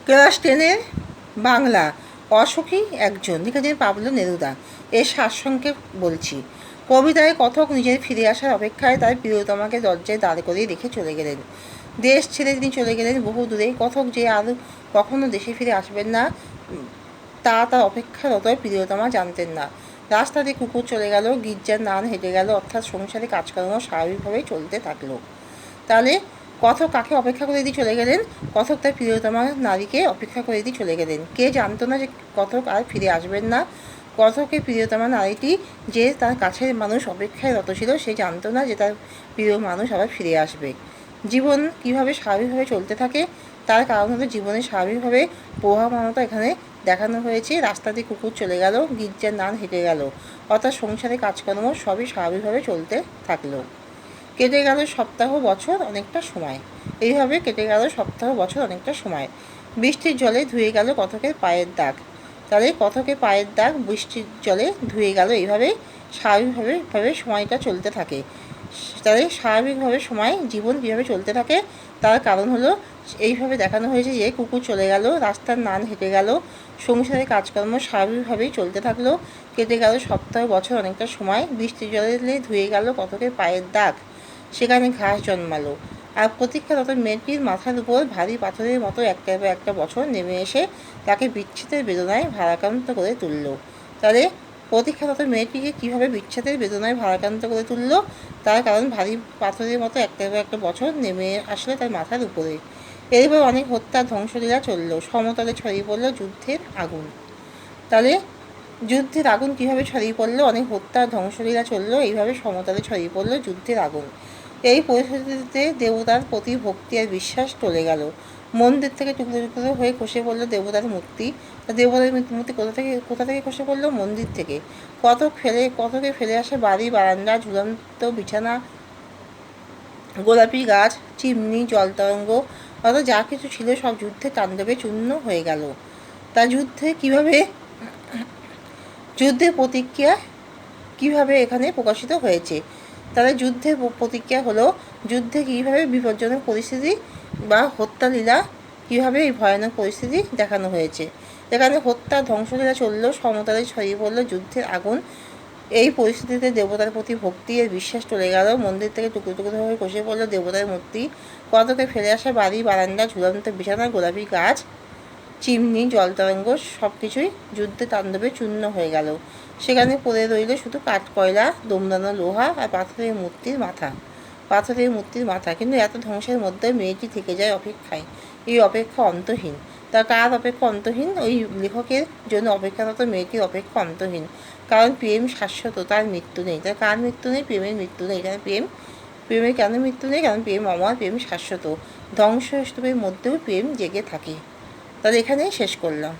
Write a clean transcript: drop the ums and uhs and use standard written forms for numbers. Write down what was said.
Class 10-এর Bangla অসুখী একজন লিখেছেন পাবলো নেরুদা। এর সারসংক্ষেপ বলছি। কবিতায় কথক নিজের ফিরে আসার অপেক্ষায় তার প্রিয়তমাকে দরজায় দাঁড় করিয়ে রেখে চলে গেলেন। দেশ ছেড়ে তিনি চলে গেলেন বহু দূরে। কথক যে আর কখনো দেশে ফিরে আসবেন না তা তার অপেক্ষারত প্রিয়তমা জানতেন না। রাস্তা দিয়ে কুকুর চলে গেল, গির্জার নান হেঁটে গেল, অর্থাৎ সংসারে কাজকর্ম স্বাভাবিকভাবেই চলতে থাকলো। তাহলে কথক কাকে অপেক্ষা করে দিয়ে চলে গেলেন? কথক তার প্রিয়তমা নারীকে অপেক্ষা করে দিয়ে চলে গেলেন। কে জানতো না যে কথক আর ফিরে আসবেন না? কথকের প্রিয়তমা নারীটি যে তার কাছের মানুষ অপেক্ষায় রত ছিল, সে জানতো না যে তার প্রিয় মানুষ আবার ফিরে আসবে। জীবন কীভাবে স্বাভাবিকভাবে চলতে থাকে তার কারণ হলো জীবনে স্বাভাবিকভাবে প্রবাহমানতা এখানে দেখানো হয়েছে। রাস্তা দিয়ে কুকুর চলে গেল, গির্জার নান হেঁটে গেল, অর্থাৎ সংসারে কাজকর্ম সবই স্বাভাবিকভাবে চলতে থাকলো। কেটে গেল সপ্তাহ বছর অনেকটা সময়। এইভাবে কেটে গেল সপ্তাহ বছর অনেকটা সময়। বৃষ্টির জলে ধুয়ে গেল কথকের পায়ের দাগ। তাহলে কথকের পায়ের দাগ বৃষ্টির জলে ধুয়ে গেল। এইভাবে স্বাভাবিকভাবে সময়টা চলতে থাকে। তাহলে স্বাভাবিকভাবে সময় জীবন কীভাবে চলতে থাকে তার কারণ হলো এইভাবে দেখানো হয়েছে যে কুকুর চলে গেল, রাস্তার নান হেঁটে গেল, সংসারে কাজকর্ম স্বাভাবিকভাবেই চলতে থাকলো। কেটে গেল সপ্তাহ বছর অনেকটা সময়। বৃষ্টির জলে ধুয়ে গেল কথকের পায়ের দাগ, সেখানে ঘাস জন্মালো। আর প্রতীক্ষারত মেয়েটির মাথার উপর ভারী পাথরের মতো একটার পর একটা বছর নেমে এসে তাকে বিচ্ছেদের বেদনায় ভারাক্রান্ত করে তুলল। তাহলে প্রতীক্ষারত মেয়েটিকে কীভাবে বিচ্ছেদের বেদনায় ভারাক্রান্ত করে তুলল? তার কারণ ভারী পাথরের মতো একটার পর একটা বছর নেমে আসলে তার মাথার উপরে। এরপর অনেক হত্যা ধ্বংসলীলা চলল। সমতলে ছড়িয়ে পড়ল যুদ্ধের আগুন। তাহলে যুদ্ধের আগুন কীভাবে ছড়িয়ে পড়লো? অনেক হত্যা ধ্বংসলীলা চললো। এইভাবে সমতলে ছড়িয়ে পড়লো যুদ্ধের আগুন। এই পরিস্থিতিতে দেবতার প্রতি ভক্তি আর বিশ্বাস টলে গেল। মন্দির থেকে টুকরো টুকরো হয়ে খসে পড়লো দেবতার মূর্তি। দেবতার মূর্তি কোথা থেকে খসে পড়লো? মন্দির থেকে। কথকে ফেলে আসে বাড়ি, বারান্দা, ঝুলন্ত বিছানা, গোলাপি গাছ, চিমনি, জলতরঙ্গ, অর্থাৎ যা কিছু ছিল সব যুদ্ধে তাণ্ডবে চূর্ণ হয়ে গেল। তা যুদ্ধের প্রতিক্রিয়া কীভাবে এখানে প্রকাশিত হয়েছে? তাহলে যুদ্ধের প্রতিক্রিয়া হলো যুদ্ধে কীভাবে বিপজ্জনক পরিস্থিতি বা হত্যালীলা, কীভাবে এই ভয়ানক পরিস্থিতি দেখানো হয়েছে। এখানে হত্যা ধ্বংসলীলা চললো, সমতলে ছড়িয়ে পড়লো যুদ্ধের আগুন। এই পরিস্থিতিতে দেবতার প্রতি ভক্তি আর বিশ্বাস চলে গেল। মন্দির থেকে টুকরো টুকরো হয়ে খসে পড়লো দেবতার মূর্তি। কতকে ফেলে আসা বাড়ি, বারান্দা, ঝুলন্ত বিছানা, গোলাপি গাছ, চিমনি, জলতরঙ্গ সব কিছুই যুদ্ধে তাণ্ডবে চূর্ণ হয়ে গেল। সেখানে পড়ে রইল শুধু কাঠকয়লা, দমদানো লোহা আর পাথরের মূর্তির মাথা। কিন্তু এত ধ্বংসের মধ্যে মেয়েটি থেকে যায় অপেক্ষায়। এই অপেক্ষা অন্তহীন। তা কার অপেক্ষা অন্তহীন? ওই লেখকের জন্য অপেক্ষারত মেয়েটির অপেক্ষা অন্তহীন। কারণ প্রেম শাশ্বত, তার মৃত্যু নেই। তার কার মৃত্যু নেই? প্রেমের মৃত্যু নেই। কারণ প্রেমের কেন মৃত্যু নেই? কারণ প্রেম অমর, প্রেম শাশ্বত। ধ্বংসস্তূপের মধ্যেও প্রেম জেগে থাকে। তাহলে এখানেই শেষ করলাম।